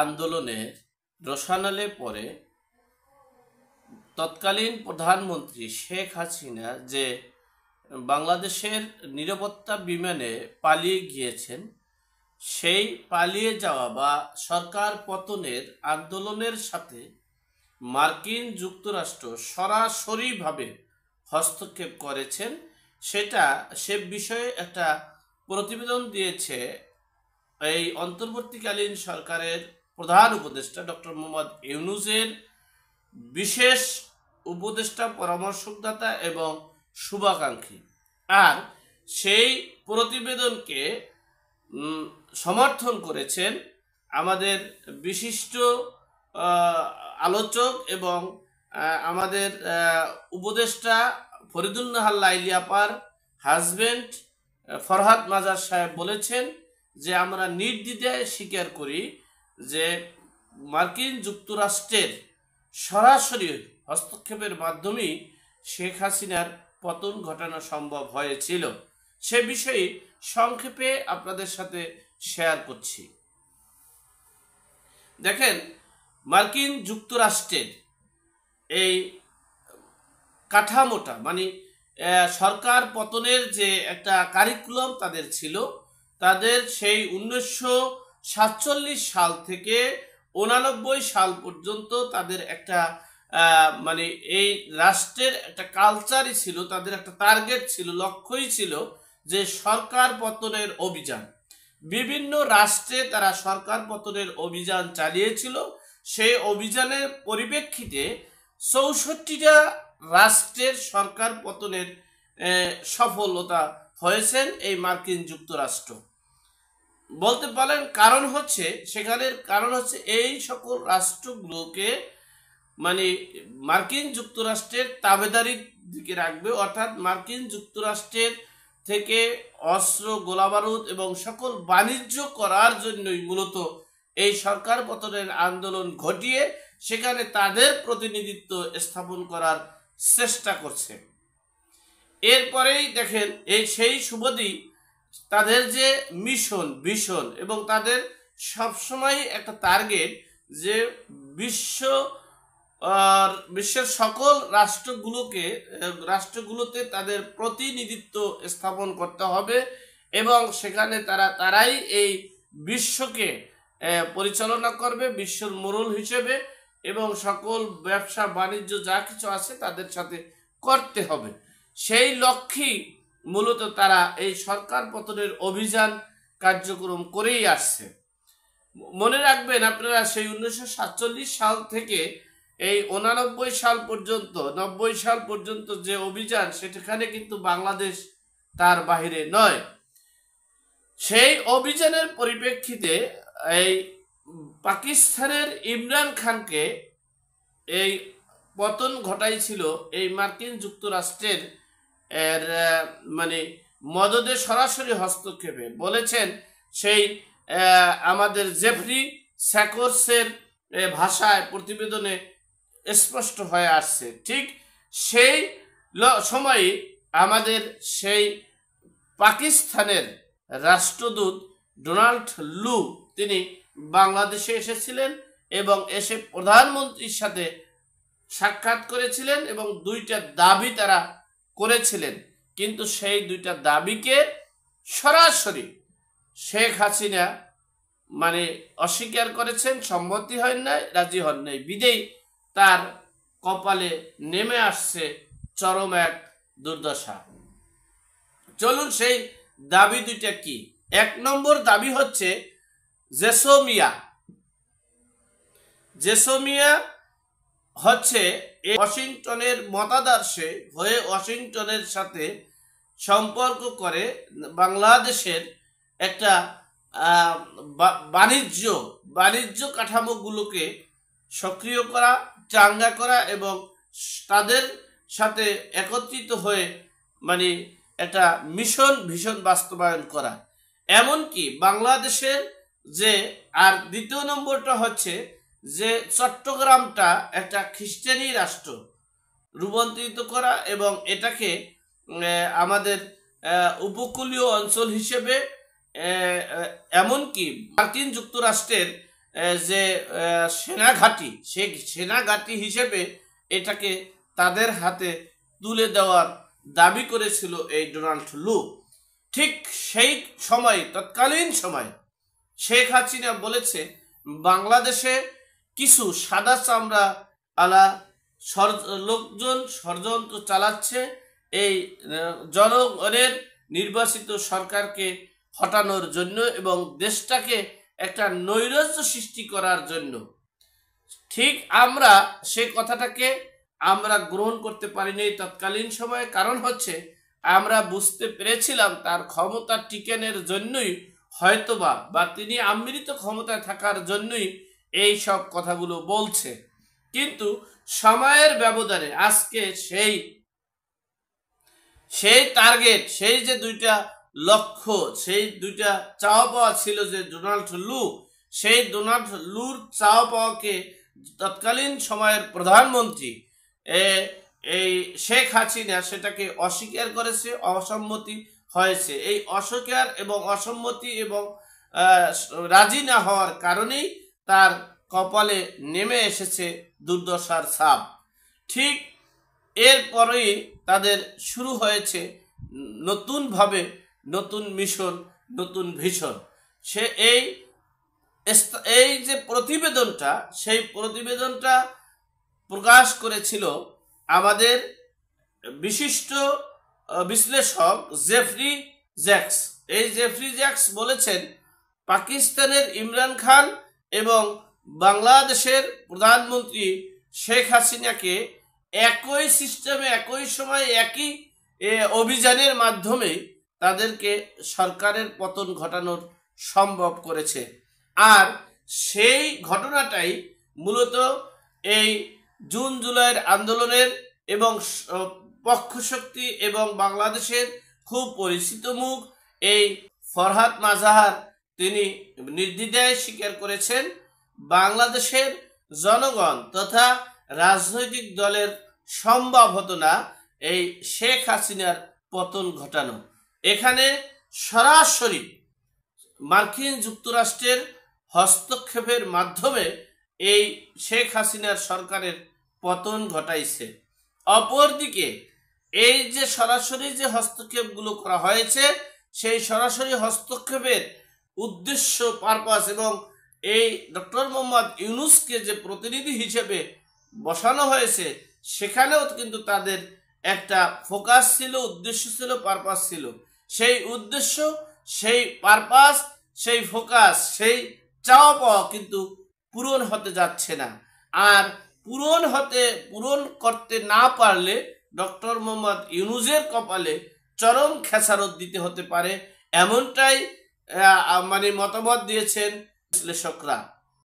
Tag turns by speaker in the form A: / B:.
A: আন্দোলনের রসানালে পরে তৎকালীন প্রধানমন্ত্রী শেখ হাসিনা যে বাংলাদেশের নিরাপত্তা বিমানে পালিয়ে গিয়েছেন, সেই পালিয়ে যাওয়া বা সরকার পতনের আন্দোলনের সাথে মার্কিন যুক্তরাষ্ট্র সরাসরিভাবে হস্তক্ষেপ করেছেন, সে বিষয়ে একটা প্রতিবেদন দিয়েছে এই অন্তর্বর্তীকালীন সরকারের প্রধান উপদেষ্টা ডক্টর মোহাম্মদ ইউনূসের বিশেষ উপদেষ্টা, পরামর্শদাতা এবং শুভাকাঙ্ক্ষী। আর সেই প্রতিবেদনকে সমর্থন করেছেন আমাদের বিশিষ্ট আলোচক এবং আমাদের উপদেষ্টা ফরিদুন নাহার লাইলি আপার হাজবেন্ড ফরহাদ মাজার সাহেব বলেছেন যে আমরা নির্দ্বিধায় স্বীকার করি যে মার্কিন যুক্তরাষ্ট্রের সরাসরি হস্তক্ষেপের মাধ্যমেই শেখ হাসিনার পতন ঘটানো সম্ভব হয়েছিল। সে বিষয়ে সংক্ষেপে আপনাদের সাথে শেয়ার করছি। দেখেন, মার্কিন যুক্তরাষ্ট্রের এই কাঠামোটা মানে সরকার পতনের যে একটা কারিকুলাম তাদের ছিল, তাদের সেই 1947 সাল থেকে 89 সাল পর্যন্ত তাদের একটা মানে এই রাষ্ট্রের একটা কালচারই ছিল, তাদের একটা টার্গেট ছিল, লক্ষ্যই ছিল যে সরকার পতনের অভিযান। বিভিন্ন রাষ্ট্রে তারা সরকার পতনের অভিযান চালিয়েছিল। সেই অভিযানের পরিপ্রেক্ষিতে 64টা রাষ্ট্রের সরকার পতনের সফলতা হয়েছেন এই মার্কিন যুক্তরাষ্ট্র। বলতে পারেন কারণ হচ্ছে এই সকল রাষ্ট্রগুলোকে মানে মার্কিন যুক্তরাষ্ট্রের তাবেদারির দিকে রাখবে, অর্থাৎ মার্কিন যুক্তরাষ্ট্রের থেকে অস্ত্র, গোলাবারুদ এবং সকল বাণিজ্য করার জন্যই মূলত এই সরকার পতনের আন্দোলন ঘটিয়ে সেখানে তাদের প্রতিনিধিত্ব স্থাপন করার চেষ্টা করছে। এরপরেই দেখেন সেই সুবাদী তাদের যে ভিশন এবং তাদের সবসময় একটা টার্গেট যে বিশ্বের সকল রাষ্ট্রগুলোতে তাদের প্রতিনিধিত্ব স্থাপন করতে হবে এবং সেখানে তারাই এই বিশ্বকে পরিচালনা করবে বিশ্বর মোড়ল হিসেবে, এবং সকল ব্যবসা বাণিজ্য যা কিছু আছে তাদের সাথে করতে হবে। সেই লক্ষ্যেই মূলত তারা এই সরকার পতনের অভিযান কার্যক্রম করেই আসছে। মনে রাখবেন আপনারা, সেই 1947 সাল থেকে এই 89 সাল পর্যন্ত 90 সাল পর্যন্ত যে অভিযান, সেখানে কিন্তু বাংলাদেশ তার বাহিরে নয়। সেই অভিযানের পরিপ্রেক্ষিতে এই পাকিস্তানের ইমরান খানকে এই পতন ঘটাইছিল এই মার্কিন যুক্তরাষ্ট্রের মানে মদদে সরাসরি হস্তক্ষেপে। বলেছেন সেই আমাদের জেফরি স্যাকোর্সের ভাষায় প্রতিবেদনে স্পষ্ট হয়ে আসছে। ঠিক সেই সময়ে আমাদের সেই পাকিস্তানের রাষ্ট্রদূত ডোনাল্ড লু তিনি বাংলাদেশে এসেছিলেন এবং এসে প্রধানমন্ত্রীর সাথে সাক্ষাৎ করেছিলেন এবং 2টা দাবি তারা করেছিলেন। কিন্তু সেই 2টা দাবিকে সরাসরি শেখ হাসিনা মানে অস্বীকার করেছেন, সম্মতি হয় নাই, রাজি হন নাই, বিদেই তার কপালে নেমে আসছে চরম এক দুর্দশা। চলুন সেই দাবি 2টা কি। 1 নম্বর দাবি হচ্ছে জেসমিয়া হচ্ছে ওয়াশিংটনের মতাদর্শে হয়ে ওয়াশিংটনের সাথে সম্পর্ক করে বাংলাদেশের একটা বাণিজ্য কাঠামোগুলোকে সক্রিয় করা, চাঙ্গা করা এবং তাদের সাথে একত্রিত হয়ে মানে একটা ভীষণ বাস্তবায়ন করা। এমনকি বাংলাদেশের যে আর 2 নম্বরটা হচ্ছে যে চট্টগ্রামটা একটা খ্রিস্টানি রাষ্ট্র রূপান্তরিত করা এবং এটাকে আমাদের উপকূলীয় অঞ্চল হিসেবে এমনকি মার্কিন যুক্তরাষ্ট্রের যে সেনাঘাঁটি, সেই সেনাঘাঁটি হিসেবে এটাকে তাদের হাতে তুলে দেওয়ার দাবি করেছিল এই ডোনাল্ড লু। ঠিক সেই সময়, তৎকালীন সময় শেখ হাসিনা বলেছে বাংলাদেশে কিছু সাদা চামড়া আলা লোকজন ষড়যন্ত্র চালাচ্ছে এই জনগণের নির্বাচিত সরকারকে হটানোর জন্য এবং দেশটাকে একটা নৈরাজ্য সৃষ্টি করার জন্য। ঠিক আমরা সে কথাটাকে আমরা গ্রহণ করতে পারিনি তৎকালীন সময়ে। কারণ হচ্ছে আমরা বুঝতে পেরেছিলাম তার ক্ষমতা টিকানোর জন্যই হয়তোবা বা তিনি আমৃত ক্ষমতায় থাকার জন্যই এই সব কথাগুলো বলছে। কিন্তু সময়ের ব্যবধানে আজকে সেই টার্গেট, সেই যে দুইটা লক্ষ্য, সেই দুইটা চাওয়া পাওয়া ছিল যে ডোনাল্ড লু, সেই ডোনাল্ড লুর চাওয়া পাওয়াকে তৎকালীন সময়ের প্রধানমন্ত্রী এই শেখ হাসিনা সেটাকে অস্বীকার করেছে, অসম্মতি হয়েছে। এই অস্বীকার এবং অসম্মতি এবং রাজি না হওয়ার কারণেই তার কপালে নেমে এসেছে দুর্দশার ছাপ। ঠিক এরপরেই তাদের শুরু হয়েছে নতুনভাবে নতুন মিশন, নতুন ভিশন। সে এই যে প্রতিবেদনটা, সেই প্রতিবেদনটা প্রকাশ করেছিল আমাদের বিশিষ্ট বিশ্লেষক জেফরি জ্যাক্স। এই জেফরি জ্যাক্স বলেছেন পাকিস্তানের ইমরান খান এবং বাংলাদেশের প্রধানমন্ত্রী শেখ হাসিনাকে একই সিস্টেমে, একই সময়, একই অভিযানের মাধ্যমে তাদেরকে সরকারের পতন ঘটানোর সম্ভব করেছে। আর সেই ঘটনাটাই মূলত এই জুন জুলাইয়ের আন্দোলনের এবং পক্ষশক্তি এবং বাংলাদেশের খুব পরিচিত মুখ এই ফরহাদ মাজাহার তিনি নির্দ্বিধায় স্বীকার করেছেন বাংলাদেশের জনগণ তথা রাজনৈতিক দলের সম্ভব হতো না এই শেখ হাসিনার পতন ঘটানো। এখানে সরাসরি মার্কিন যুক্তরাষ্ট্রের হস্তক্ষেপের মাধ্যমে এই শেখ হাসিনার সরকারের পতন ঘটাইছে। অপরদিকে এই যে সরাসরি যে হস্তক্ষেপগুলো করা হয়েছে, সেই সরাসরি হস্তক্ষেপের উদ্দেশ্য, পারপাস এবং এই ডক্টর মোহাম্মদ ইউনূসকে যে প্রতিনিধি হিসেবে বসানো হয়েছে, সেখানেও কিন্তু তাদের একটা ফোকাস ছিল, উদ্দেশ্য ছিল, পারপাস ছিল। সেই উদ্দেশ্য, সেই পারপাস, সেই ফোকাস, সেই চাওয়া পাওয়া কিন্তু পূরণ হতে যাচ্ছে না। আর পূরণ করতে না পারলে ডক্টর মোহাম্মদ ইউনূসের কপালে চরম খেসারত দিতে হতে পারে, এমনটাই মতামত দিয়েছেন বিশ্লেষকরা।